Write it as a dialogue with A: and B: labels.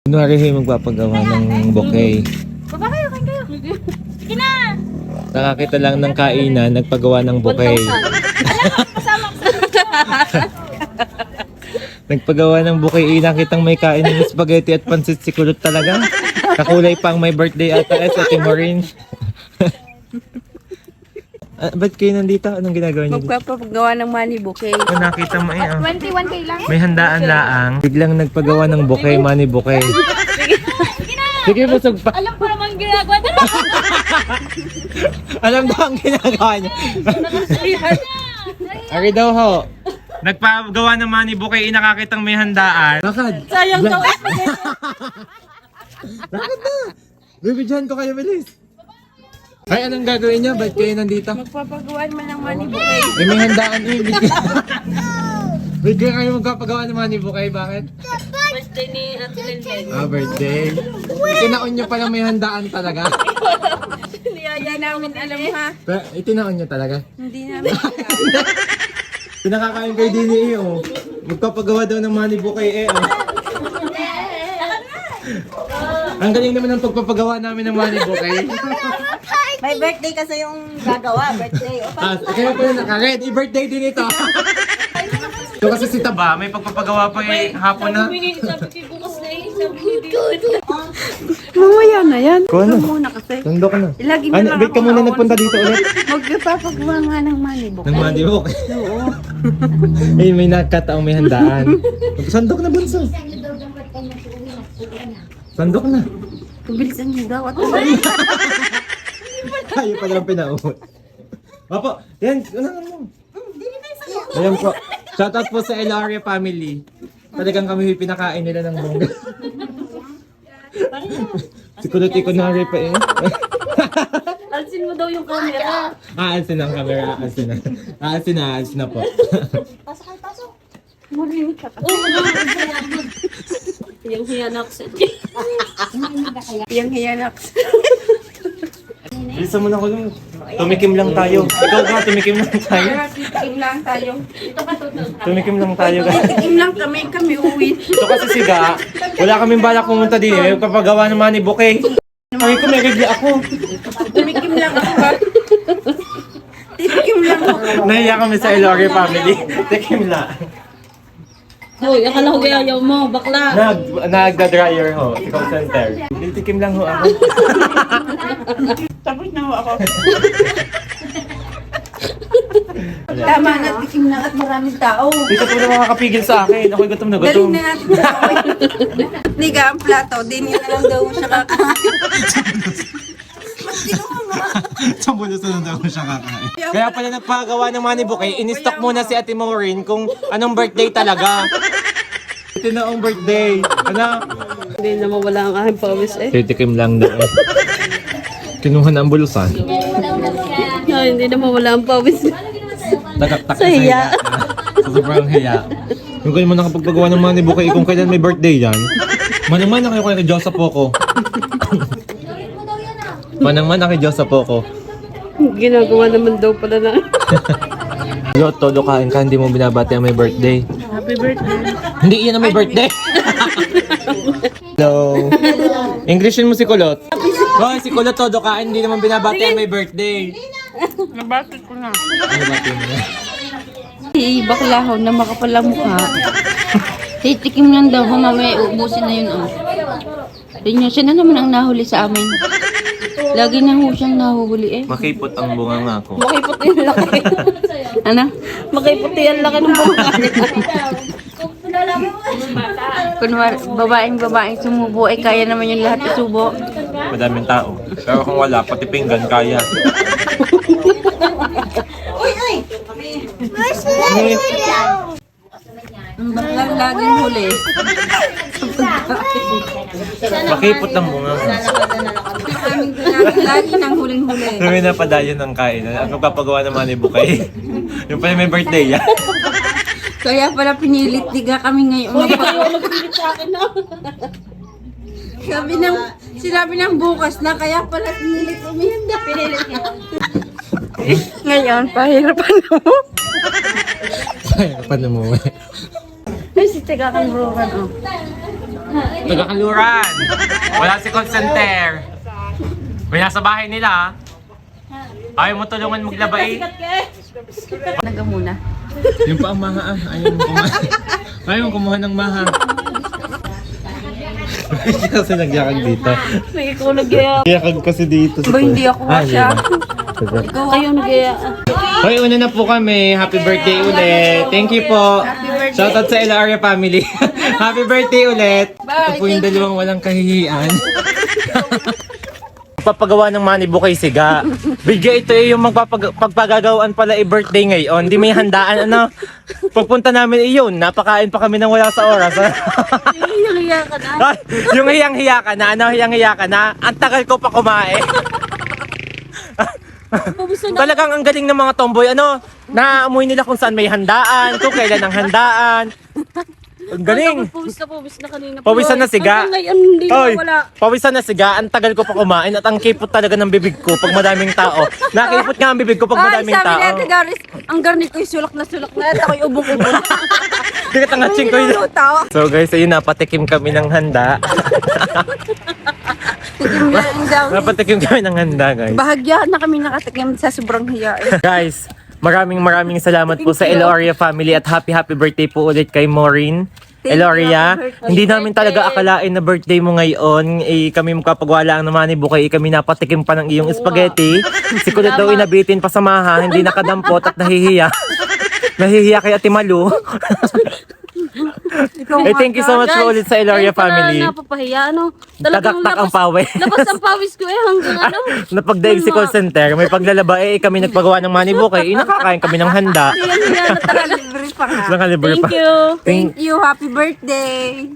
A: Kunwari magpapagawa ng bouquet.
B: Baba kayo, kain kayo. Sige na!
A: Nakakita lang ng kainan, nagpagawa ng bouquet.
B: Kasama ko.
A: Nagpagawa ng bouquet, nakitang may kain ng spaghetti at pansit si Kulot talaga. Kakulay pang may birthday ata sa Timorin. Ba't kayo nandito? Anong ginagawa niyo?
C: Magpapagawa ng money bouquet.
A: Nakita mo eh.
B: 21K lang?
A: May handaan laang. Biglang nagpagawa ng bouquet, money bouquet. Sige, busog pa.
B: Alam ko naman ginagawa na.
A: Alam daw ang ginagawa niya. Ari daw ho. Nagpagawa ng money bouquet, nakakitang may handaan. Bakit?
B: Sayang daw.
A: Bakit na? Bibidyan ko kayo, bilis. Ay, anong gagawin niya? Ba't kayo nandito?
C: Magpapagawa naman ng money bouquet.
A: Eh, may handaan eh. Bigyan kayo magpapagawa ng money bouquet. Bakit?
C: Birthday ni Ate Lenden.
A: Birthday. Itinaon niyo palang may handaan talaga.
C: Niyaya namin alam ha.
A: Pero, itinaon niyo talaga.
C: Hindi namin
A: Pinakakain kayo din eh, oh. Magpapagawa daw ng money bouquet eh, oh. Ang galing naman ng pagpapagawa namin ng money bouquet.
C: May birthday kasi yung gagawa. Birthday.
A: Kaya pala naka-red. I-birthday din ito. So kasi si Taba, may pagpapagawa pa eh, hapon na.
B: Sabi ko bukas na eh. Sabi ni
C: Mamaya na yan.
A: Ko ano?
C: Muna kasi.
A: Tundok na.
C: Ilagi mo
A: Ano,
C: lang
A: wait ka
C: ako
A: muna
C: naon.
A: nagpunta dito ulit.
C: Magpapagawa nga ng money
A: Ng
C: bouquet.
A: money bouquet.
C: Oo.
A: Eh, may nakataong may handaan. Sandok na bunso. Sandok na.
C: Pabilisan niyo daw. At
A: Tayo pa lang pinauot. Papa, yan, ano mo? Ayan po. Shoutout po sa Elaria family. Talagang kami pinakain nila ng bongga. Si Kuloti kunwari pa eh.
B: Alsin mo daw yung camera.
A: Aalsin ang camera, aalsin na po.
C: Mulinig ka pa.
B: Yung hiyanak sa
C: Yung hiyanak.
A: Bilisan mo na ko lang. Tumikim lang tayo. Ikaw ba, tumikim lang tayo.
C: Tikim lang tayo.
A: Tumikim lang tayo.
C: Tikim lang kami uwi.
A: Ito kasi siga, wala kaming balak pumunta din eh. Magpapagawa ng money bouquet. Ay ko, may regli ako.
C: Tumikim lang ako ha. Tikim lang ako.
A: Nahiya kami sa Elaria family. Tikim lang.
B: Hoy, akala ko ayaw mo, bakla.
A: Nagda-dryer ho, sa call center. Tikim lang ho ako.
C: Tapos na ho ako. Tama na, tikim na at maraming tao.
A: Dito po na makakapigil sa akin. Ako'y gutom na
C: Dali
A: gutom.
C: na natin sa akin. Niga ang plato, din na lang daw siya kakain.
A: Sambulos na daw siya kakain. Kaya pala nagpagawa ng money bouquet, in-stock muna si Ate Maureen kung anong birthday talaga. Ito na ang birthday. Ano?
C: Hindi na mawala ang aking pawis eh.
A: Titikim lang daw. Kinuha na ang bulusan.
C: Ay, hindi na mawala ang pawis.
A: Nagaktak
C: Sa hiya.
A: Sa sobrang hiya. Yung kayo mo nakapagpagawa ng money bouquet, kung kailan may birthday yan. Manang-man na kayo kay Diyos sa Poco. Manang-man na kay Diyos sa Poco.
C: Ginagawa naman daw pala na.
A: Yo, todo kain ka, hindi mo binabati ang may birthday.
C: Happy birthday.
A: Hindi yan ang may birthday. Hello. Englishin mo si Kulot. Hoy, si Kulot todo kain, hindi naman binabati ang may birthday.
C: Nabasot ko na.
A: Ano ba ito mo?
C: Baklahaw na makapalang mukha. Titikim lang daw, mamaya ubusin na yun oh. Tingnan, siya na naman ang nahuli sa amin. Lagi na ho siyang nahuhuli eh.
A: Makipot ang bunga nga ako.
C: Makiputi ang laki. Ano? Makiputi ang laki ng bunga. Kunwari, babaeng sumubo ay kaya naman yung lahat isubo.
A: Madaming tao. Pero kung wala, pati pinggan kaya.
C: Ang baklang laging huli.
A: Makipot ang bunga nga.
C: Lagi nang huling-huli.
A: Kami na padayon ng kain. Ang magpapagawa ng money bouquet. Yung pala may birthday yan.
C: Kaya pala pinilit diga kami ngayon.
B: Nagpilit sa akin na.
C: Sinabi ng bukas na kaya pala pinilit umihanda.
B: Pinilit niya.
C: Ngayon, pahirapan mo.
A: Kaya pa na mo eh.
C: Ay, si Tiga kang brokan, oh.
A: Taga-Kaluran. Wala si call center. May nasa bahay nila. Ayaw mo tulungan maglaba eh.
C: Naga muna.
A: Yung pa ang maha ah. Ayaw mo kumuha ng maha. Kasi nagyakag dito.
C: May ikaw nag-iya.
A: Nagyakag kasi dito.
C: Ba, hindi ako siya.
A: Sige.
C: Ikaw kayo nag-iya.
A: Hoy, una na po kami. Happy birthday ulit. Thank you po. Shoutout sa Elaria family. Happy birthday ulit. Ito po yung dalawang walang kahihiyan. Papagawa ng Manny Bukay Siga. Bigya ito yung pagpagagawaan pala birthday ngayon. Hindi may handaan ano. Pagpunta namin iyon, napakain pa kami ng wala sa oras.
C: Hiyang-hiya ka na.
A: Yung hiyang-hiya ka na, ano hiyang-hiya ka na? Ang tagal ko pa kumain. Talagang ang galing ng mga tomboy, ano, naamoy nila kung saan may handaan, kung kailan ang handaan. Ang galing.
C: Pawis na kanina.
A: Pawisan na siga.
C: Hanggang ngayon hindi
A: Hoy,
C: na wala.
A: pawisan na siga. Ang tagal ko pa kumain at ang kipot talaga ng bibig ko pag madaming tao. Nakipot nga ang bibig ko pag madaming
C: sabi
A: tao.
C: ni Ate Garis, ang garnit ko'y sulak na sulak na. At ako'y ubong-ubong.
A: Hindi ka tangatsing ko yun. So guys, ayun, napatikim kami ng handa.
C: Tikim na ang daw.
A: Napatikim kami ng handa, guys.
C: Bahagya na kami nakatikim sa sobrang hiya.
A: Guys, maraming salamat po sa Eloria family at happy birthday po ulit kay Maureen.
C: Thank
A: Eloria,
C: you.
A: hindi namin talaga akalain na birthday mo ngayon. Eh, kami magpapagwala ang naman ni Bukay. Kami napatikim pa ng iyong spaghetti. Si Kulot daw inabitin pa sa maha, hindi nakadampot at nahihiya. Nahihiya kay Ate Malu. Eh, thank you so much po ulit sa Eloria family.
C: Napapahiya, ano?
A: Tagaktak ang pawis.
C: Labas ang pawis ko hanggang ano.
A: Napagdaig si call center, may paglalaba kami nagpagawa ng Manny Bukay. Nakakain kami ng handa.
C: Hiya na talaga libre pa nga.
A: Nakalibre pa.
C: Thank you.
A: Thank
C: Thank you. Happy birthday.